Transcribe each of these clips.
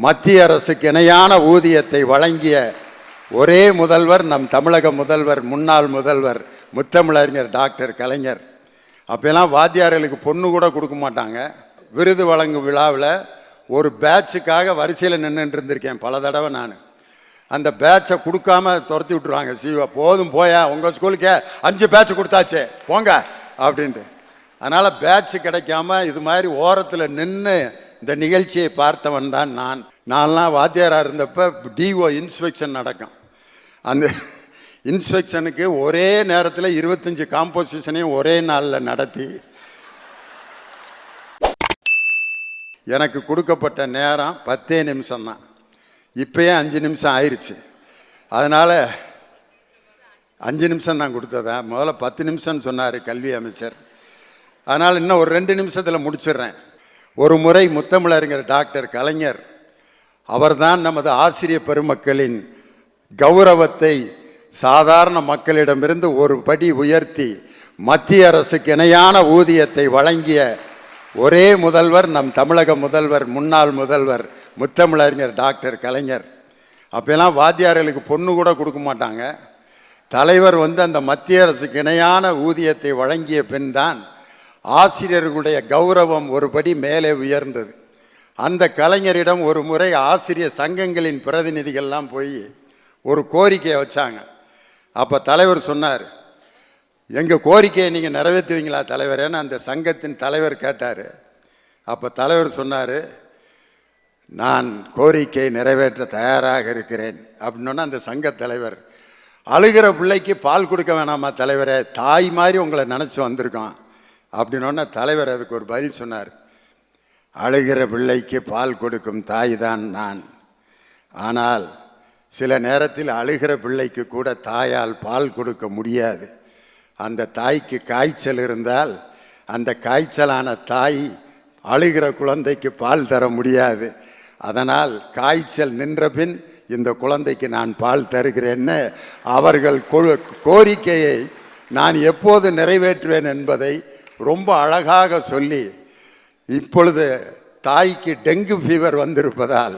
மத்திய அரசுக்கு இணையான ஊதியத்தை வழங்கிய ஒரே முதல்வர் நம் தமிழக முதல்வர், முன்னாள் முதல்வர் முத்தமிழறிஞர் டாக்டர் கலைஞர். அப்போல்லாம் வாத்தியார்களுக்கு பொண்ணு கூட கொடுக்க மாட்டாங்க. விருது வழங்கும் விழாவில் ஒரு பேட்சுக்காக வரிசையில் நின்றுட்டு இருந்திருக்கேன் பல தடவை. நான் அந்த பேட்சை கொடுக்காம துரத்தி விட்டுருவாங்க. சிவா போதும் போயா, உங்கள் ஸ்கூலுக்கே 5 பேட்ச் கொடுத்தாச்சே போங்க அப்படின்ட்டு. அதனால் பேட்ச் கிடைக்காம இது மாதிரி ஓரத்தில் நின்று இந்த நிகழ்ச்சியை பார்த்தவன் தான் நான்லாம் வாத்தியாராக இருந்தப்போ டிஓ இன்ஸ்பெக்ஷன் நடக்கும். அந்த இன்ஸ்பெக்ஷனுக்கு ஒரே நேரத்தில் 25 காம்போசிஷனையும் ஒரே நாளில் நடத்தி எனக்கு கொடுக்கப்பட்ட நேரம் 10 நிமிஷம் தான். இப்போயே 5 நிமிஷம் ஆயிடுச்சு. அதனால் 5 நிமிஷம் தான் கொடுத்ததா, முதல்ல 10 நிமிஷம்னு சொன்னார் கல்வி அமைச்சர். அதனால் இன்னும் ஒரு 2 நிமிஷத்தில் முடிச்சிடுறேன். ஒரு முறை முத்தமிழறிஞர் டாக்டர் கலைஞர் அவர்தான் நமது ஆசிரிய பெருமக்களின் கௌரவத்தை சாதாரண மக்களிடமிருந்து ஒரு படி உயர்த்தி மத்திய அரசுக்கு இணையான ஊதியத்தை வழங்கிய ஒரே முதல்வர் நம் தமிழக முதல்வர், முன்னாள் முதல்வர் முத்தமிழறிஞர் டாக்டர் கலைஞர். அப்போல்லாம் வாத்தியார்களுக்கு பொண்ணு கூட கொடுக்க மாட்டாங்க. தலைவர் அந்த மத்திய அரசுக்கு இணையான ஊதியத்தை வழங்கிய பின் தான் ஆசிரியர்களுடைய கௌரவம் ஒரு படி மேலே உயர்ந்தது. அந்த கலைஞரிடம் ஒரு முறை ஆசிரியர் சங்கங்களின் பிரதிநிதிகள்லாம் போய் ஒரு கோரிக்கையை வச்சாங்க. அப்போ தலைவர் சொன்னார், எங்கள் கோரிக்கையை நீங்கள் நிறைவேற்றுவீங்களா தலைவரேன்னு அந்த சங்கத்தின் தலைவர் கேட்டார். அப்போ தலைவர் சொன்னார், நான் கோரிக்கை நிறைவேற்ற தயாராக இருக்கிறேன் அப்படின்னா அந்த சங்க தலைவர், அழுகிற பிள்ளைக்கு பால் கொடுக்க வேணாமா தலைவரே, தாய் மாதிரி உங்களை நினச்சி வந்திருக்கோம் அப்படின்னோடனே தலைவர் அதுக்கு ஒரு பதில் சொன்னார், அழுகிற பிள்ளைக்கு பால் கொடுக்கும் தாய் தான் நான். ஆனால் சில நேரத்தில் அழுகிற பிள்ளைக்கு கூட தாயால் பால் கொடுக்க முடியாது. அந்த தாய்க்கு காய்ச்சல் இருந்தால் அந்த காய்ச்சலான தாய் அழுகிற குழந்தைக்கு பால் தர முடியாது. அதனால் காய்ச்சல் நின்ற பின் இந்த குழந்தைக்கு நான் பால் தருகிறேன்னு அவர்கள் கோரிக்கையை நான் எப்போது நிறைவேற்றுவேன் என்பதை ரொம்ப அழகாக சொல்லி, இப்பொழுது தாய்க்கு டெங்கு ஃபீவர் வந்திருப்பதால்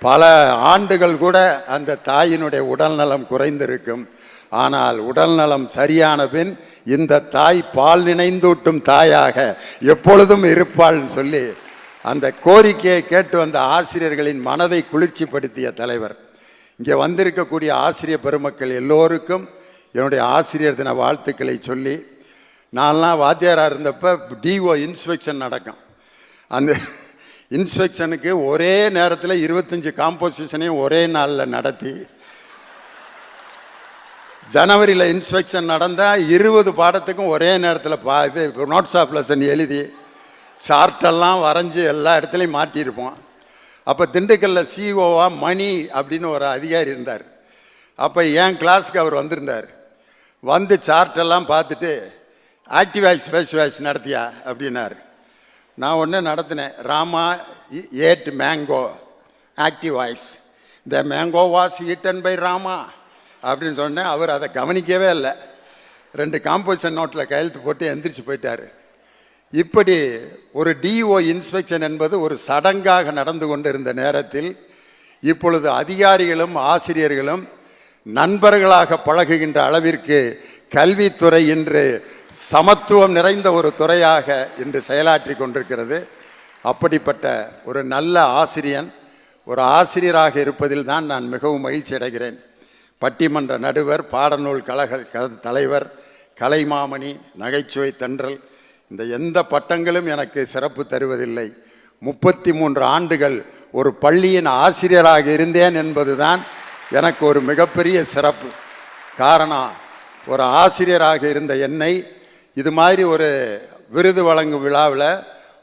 பல ஆண்டுகள் கூட அந்த தாயினுடைய உடல்நலம் குறைந்திருக்கும். ஆனால் உடல்நலம் சரியான பின் இந்த தாய் பால் நினைந்தூட்டும் தாயாக எப்பொழுதும் இருப்பாள்னு சொல்லி அந்த கோரிக்கையை கேட்டு வந்த ஆசிரியர்களின் மனதை குளிர்ச்சிப்படுத்திய தலைவர். இங்கே வந்திருக்கக்கூடிய ஆசிரியர் பெருமக்கள் எல்லோருக்கும் என்னுடைய ஆசிரியர் தின வாழ்த்துக்களை சொல்லி, நான்லாம் வாத்தியாராக இருந்தப்போ டிஓ இன்ஸ்பெக்ஷன் நடக்கும். அந்த இன்ஸ்பெக்ஷனுக்கு ஒரே நேரத்தில் 25 காம்போசிஷனையும் ஒரே நாளில் நடத்தி, ஜனவரியில் இன்ஸ்பெக்ஷன் நடந்தால் 20 பாடத்துக்கும் ஒரே நேரத்தில் இது நோட்ஸ் ஆஃப் லெசன் எழுதி சார்ட்டெல்லாம் வரைஞ்சி எல்லா இடத்துலையும் மாட்டியிருப்போம். அப்போ திண்டுக்கல்லில் சிஓவா மணி அப்படின்னு ஒரு அதிகாரி இருந்தார். அப்போ என் கிளாஸுக்கு அவர் வந்திருந்தார். வந்து சார்ட்டெல்லாம் பார்த்துட்டு, ஆக்டிவ் வாய்ஸ் பேசிவ் வாய்ஸ் நடத்தியா அப்படின்னார். நான் ஒன்று நடத்தினேன், Rama ate mango active voice, the mango was eaten by Rama அப்படின்னு சொன்னேன். அவர் அதை கவனிக்கவே இல்லை. 2 காம்போசிஷன் நோட்டில் கையெழுத்து போட்டு எந்திரிச்சு போயிட்டார். இப்படி ஒரு டிஓ இன்ஸ்பெக்ஷன் என்பது ஒரு சடங்காக நடந்து கொண்டிருந்த நேரத்தில் இப்பொழுது அதிகாரிகளும் ஆசிரியர்களும் நண்பர்களாக பழகுகின்ற அளவிற்கு கல்வித்துறை இன்று சமத்துவம் நிறைந்த ஒரு துறையாக இன்று செயலாற்றி கொண்டிருக்கிறது. அப்படிப்பட்ட ஒரு நல்ல ஒரு ஆசிரியராக இருப்பதில் தான் நான் மிகவும் மகிழ்ச்சி அடைகிறேன். பட்டிமன்ற நடுவர், பாடநூல் கழக தலைவர், கலைமாமணி, நகைச்சுவை தென்றல், இந்த எந்த பட்டங்களும் எனக்கு சிறப்பு தருவதில்லை. 33 ஆண்டுகள் ஒரு பள்ளியின் ஆசிரியராக இருந்தேன் என்பது தான் எனக்கு ஒரு மிகப்பெரிய சிறப்பு. காரணம், ஒரு ஆசிரியராக இருந்த என்னை இது மாதிரி ஒரு விருது வழங்கும் விழாவில்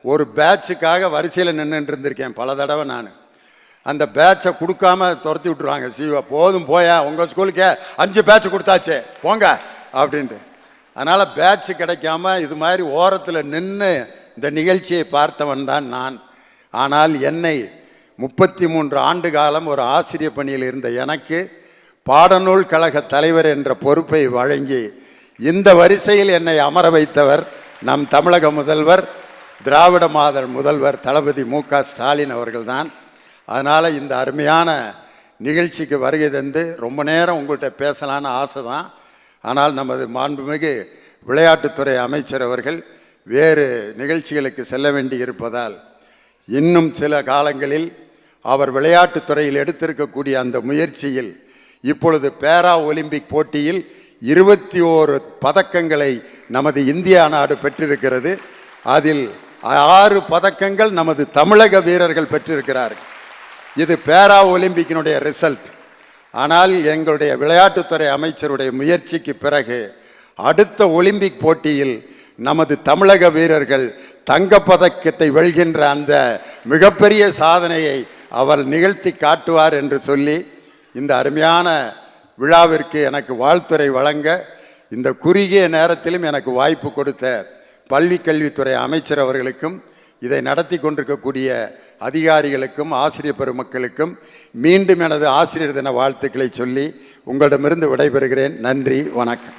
ஒரு பேட்சுக்காக வரிசையில் நின்றுட்டு இருந்திருக்கேன் பல தடவை. நான் அந்த பேட்சை கொடுக்காம துரத்தி விட்டுருவாங்க. சிவா போதும் போயா, உங்கள் ஸ்கூலுக்கே 5 பேட்ச் கொடுத்தாச்சே போங்க அப்படின்ட்டு. அதனால் பேட்ச் கிடைக்காம இது மாதிரி ஓரத்தில் நின்று இந்த நிகழ்ச்சியை பார்த்தவன் தான் நான். ஆனால் என்னை 33 ஆண்டு காலம் ஒரு ஆசிரியர் பணியில் இருந்த எனக்கு பாடநூல் கழக தலைவர் என்ற பொறுப்பை வழங்கி இந்த வரிசையில் என்னை அமர வைத்தவர் நம் தமிழக முதல்வர், திராவிட மாடல் முதல்வர் தளபதி மு.க. ஸ்டாலின் அவர்கள்தான். அதனால் இந்த அருமையான நிகழ்ச்சிக்கு வருகை தந்து ரொம்ப நேரம் உங்கள்கிட்ட பேசலான்னு ஆசை தான். ஆனால் நமது மாண்புமிகு விளையாட்டுத்துறை அமைச்சர் அவர்கள் வேறு நிகழ்ச்சிகளுக்கு செல்ல வேண்டி இருப்பதால் இன்னும் சில காலங்களில் அவர் விளையாட்டுத்துறையில் எடுத்திருக்கக்கூடிய அந்த முயற்சியில் இப்பொழுது பேரா ஒலிம்பிக் போட்டியில் 21 பதக்கங்களை நமது இந்தியா நாடு பெற்றிருக்கிறது. அதில் 6 பதக்கங்கள் நமது தமிழக வீரர்கள் பெற்றிருக்கிறார்கள். இது பேரா ஒலிம்பிக்கினுடைய ரிசல்ட். ஆனால் எங்களுடைய விளையாட்டுத்துறை அமைச்சருடைய முயற்சிக்கு பிறகு அடுத்த ஒலிம்பிக் போட்டியில் நமது தமிழக வீரர்கள் தங்கப்பதக்கத்தை வெல்கின்ற அந்த மிகப்பெரிய சாதனையை அவர் நிகழ்த்தி காட்டுவார் என்று சொல்லி இந்த அருமையான விழாவிற்கு எனக்கு வாழ்த்துரை வழங்க இந்த குறுகிய நேரத்திலும் எனக்கு வாய்ப்பு கொடுத்த பள்ளி கல்வித்துறை அமைச்சர் அவர்களுக்கும் இதை நடத்தி கொண்டிருக்கக்கூடிய அதிகாரிகளுக்கும் ஆசிரியர் பெருமக்களுக்கும் மீண்டும் எனது ஆசிரியர் தின வாழ்த்துக்களை சொல்லி உங்களிடமிருந்து விடைபெறுகிறேன். நன்றி, வணக்கம்.